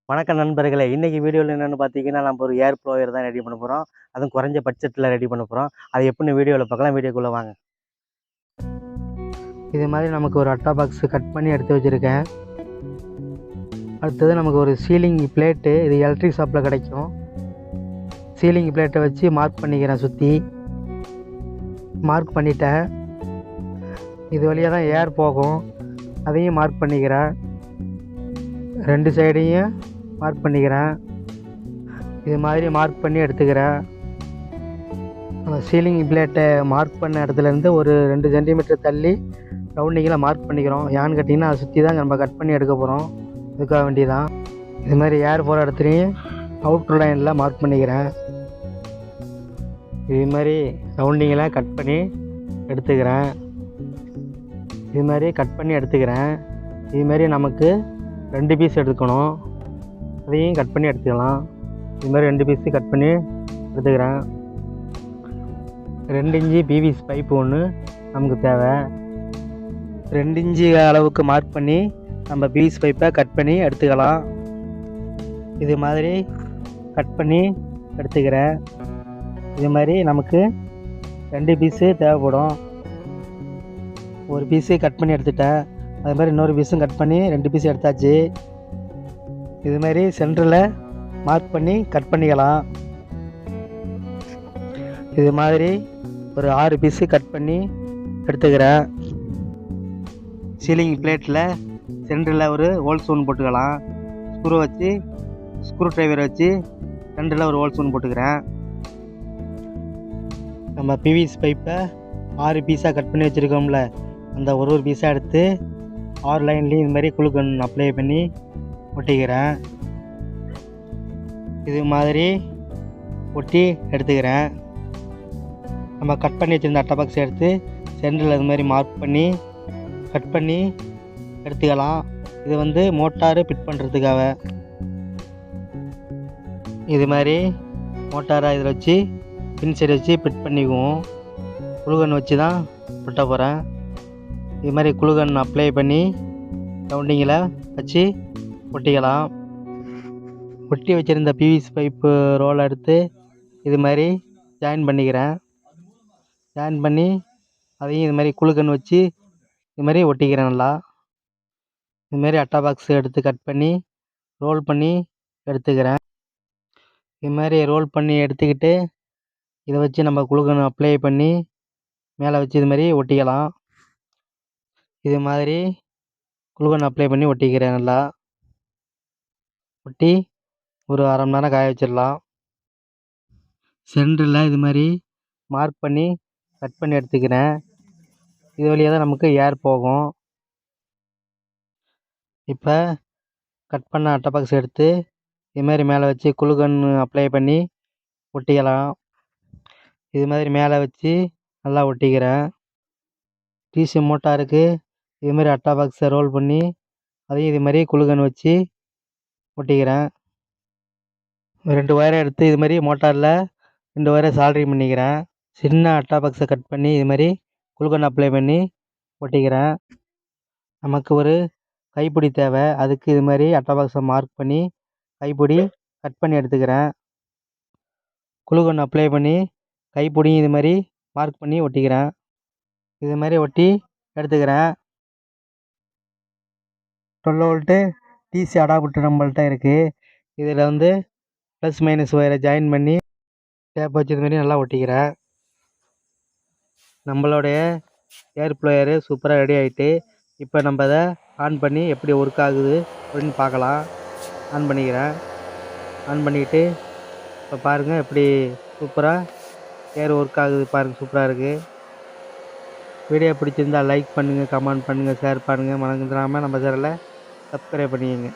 வணக்கம் நண்பர்களே. இன்னைக்கு வீடியோவில் என்னென்னு பார்த்தீங்கன்னா, நம்ம ஒரு ஏர் ப்ளோயர் தான் ரெடி பண்ண போகிறோம். அதுவும் குறைஞ்ச பட்ஜெட்டில் ரெடி பண்ண போகிறோம். அது எப்படின்னு வீடியோவில் பார்க்கலாம். வீடியோக்குள்ளே வாங்க. இது மாதிரி நமக்கு ஒரு அட்டா பாக்ஸ் கட் பண்ணி எடுத்து வச்சுருக்கேன். அடுத்தது நமக்கு ஒரு சீலிங் பிளேட்டு, இது எலக்ட்ரிக் ஷாப்பில் கிடைக்கும். சீலிங் பிளேட்டை வச்சு மார்க் பண்ணிக்கிறேன். சுற்றி மார்க் பண்ணிட்டேன். இது வழியாக தான் ஏர் போகும், அதையும் மார்க் பண்ணிக்கிறேன். ரெண்டு சைடையும் மார்க் பண்ணிக்கிறேன். இது மாதிரி மார்க் பண்ணி எடுத்துக்கிறேன். சீலிங் பிளேட்டை மார்க் பண்ண இடத்துலேருந்து ஒரு 2 சென்டிமீட்டர் தள்ளி ரவுண்டிங்கில் மார்க் பண்ணிக்கிறோம். ஏன்னு கேட்டிங்கன்னா அதை சுற்றி தான் நம்ம கட் பண்ணி எடுக்க போகிறோம். இதுக்காக வேண்டியதான். இது மாதிரி ஏர் போகிற இடத்துலையும் அவுட்ரு லைனில் மார்க் பண்ணிக்கிறேன். இது மாதிரி ரவுண்டிங்கில் கட் பண்ணி எடுத்துக்கிறேன். இது மாதிரி கட் பண்ணி எடுத்துக்கிறேன். இது மாதிரி நமக்கு 2 பீஸ் எடுத்துக்கணும். அதையும் கட் பண்ணி எடுத்துக்கலாம். இது மாதிரி 2 பீஸு கட் பண்ணி எடுத்துக்கிறேன். 2 இன்ச்சு பிவிசி பைப்பு ஒன்று நமக்கு தேவை. 2 இன்ச்சு அளவுக்கு மார்க் பண்ணி நம்ம பிவிசி பைப்பை கட் பண்ணி எடுத்துக்கலாம். இது மாதிரி கட் பண்ணி எடுத்துக்கிறேன். இது மாதிரி நமக்கு 2 பீஸு தேவைப்படும். ஒரு பீஸு கட் பண்ணி எடுத்துட்டேன். அது மாதிரி இன்னொரு பீஸும் கட் பண்ணி 2 பீஸ் எடுத்தாச்சு. இது மாதிரி சென்டரில் மார்க் பண்ணி கட் பண்ணிக்கலாம். இது மாதிரி ஒரு 6 பீஸு கட் பண்ணி எடுத்துக்கிறேன். சீலிங் பிளேட்டில் சென்டரில் ஒரு ஹோல்ஸ் ஒன்று போட்டுக்கலாம். ஸ்க்ரூ டிரைவர் வச்சு சென்டரில் ஒரு ஹோல்ஸ் ஒன்று போட்டுக்கிறேன். நம்ம பிவிசி பைப்பை 6 பீஸாக கட் பண்ணி வச்சுருக்கோம்ல, அந்த ஒரு பீஸாக எடுத்து 6 லைன்லேயும் இது மாதிரி குளுக்கன் அப்ளை பண்ணி ஒட்டிக்கிறேன். இது மாதிரி ஒட்டி எடுத்துக்கிறேன். நம்ம கட் பண்ணி வச்சுருந்த அட்டை பாக்ஸ் எடுத்து சென்டரில் இது மாதிரி மார்க் பண்ணி கட் பண்ணி எடுத்துக்கலாம். இது வந்து மோட்டாரு ஃபிட் பண்ணுறதுக்காக. இது மாதிரி மோட்டாரை இதில் வச்சு பின் சைடு வச்சு ஃபிட் பண்ணிக்குவோம். குளுகன் வச்சு தான் ஒட்ட போகிறேன். இது மாதிரி குளுகன் அப்ளை பண்ணி ரவுண்டிங்கில் வச்சு ஒட்டிக்கலாம். ஒட்டி வச்சுருந்த பிவிசி பைப்பு ரோலை எடுத்து இது மாதிரி ஜாயின் பண்ணிக்கிறேன். ஜாயின் பண்ணி அதையும் இது மாதிரி குளுகன் வச்சு இது மாதிரி ஒட்டிக்கிறேன். நல்லா இதுமாரி அட்டா பாக்ஸ் எடுத்து கட் பண்ணி ரோல் பண்ணி எடுத்துக்கிறேன். இது மாதிரி ரோல் பண்ணி எடுத்துக்கிட்டு இதை வச்சு நம்ம குளுகன் அப்ளை பண்ணி மேலே வச்சு இது மாதிரி ஒட்டிக்கலாம். இது மாதிரி குளுகன் அப்ளை பண்ணி ஒட்டிக்கிறேன். நல்லா ஒட்டி ஒரு அரை மணி நேரம் காய வச்சிடலாம். சென்டரில் இது மாதிரி மார்க் பண்ணி கட் பண்ணி எடுத்துக்கிறேன். இது வழியாக தான் நமக்கு ஏர் போகும். இப்போ கட் பண்ண அட்டை பாக்ஸ் எடுத்து இது மாதிரி மேலே வச்சு குளுகன் அப்ளை பண்ணி ஒட்டிக்கலாம். இது மாதிரி மேலே வச்சு நல்லா ஒட்டிக்கிறேன். டிசி மோட்டாருக்கு இது மாதிரி அட்டா பாக்ஸை ரோல் பண்ணி அதையும் இது மாதிரி குளுகன் வச்சு ஒட்டிக்கிறேன். 2 ஒயரை எடுத்து இது மாதிரி மோட்டாரில் 2 ஒயரை சால்ட்ரிங் பண்ணிக்கிறேன். சின்ன அட்டா பாக்ஸை கட் பண்ணி இது மாதிரி குளுகன் அப்ளை பண்ணி ஒட்டிக்கிறேன். நமக்கு ஒரு கைப்பிடி தேவை. அதுக்கு இது மாதிரி அட்டா பாக்ஸை மார்க் பண்ணி கைப்பிடி கட் பண்ணி எடுத்துக்கிறேன். குளுகன் அப்ளை பண்ணி கைப்பிடியும் இது மாதிரி மார்க் பண்ணி ஒட்டிக்கிறேன். இது மாதிரி ஒட்டி எடுத்துக்கிறேன். 12 வோல்ட்டு டிசி அடாப்டர் நம்மள்கிட்ட இருக்குது. இதில் வந்து ப்ளஸ் மைனஸ் ஒயரை ஜாயின் பண்ணி டேப் வச்சு இது மாதிரி நல்லா ஒட்டிக்கிறேன். நம்மளுடைய ஏர் ப்ளோயரு சூப்பராக ரெடி ஆகிட்டு, இப்போ நம்ம அதை ஆன் பண்ணி எப்படி ஒர்க் ஆகுது அப்படின்னு பார்க்கலாம். ஆன் பண்ணிக்கிறேன். ஆன் பண்ணிக்கிட்டு இப்போ பாருங்கள் எப்படி சூப்பராக ஏர் ஒர்க் ஆகுது பாருங்கள். சூப்பராக இருக்குது. வீடியோ பிடிச்சிருந்தால் லைக் பண்ணுங்கள், கமெண்ட் பண்ணுங்கள், ஷேர் பண்ணுங்கள். மறந்துடாமல் நம்ம சேனலை சப்ஸ்கிரைப் பண்ணிக்கங்க.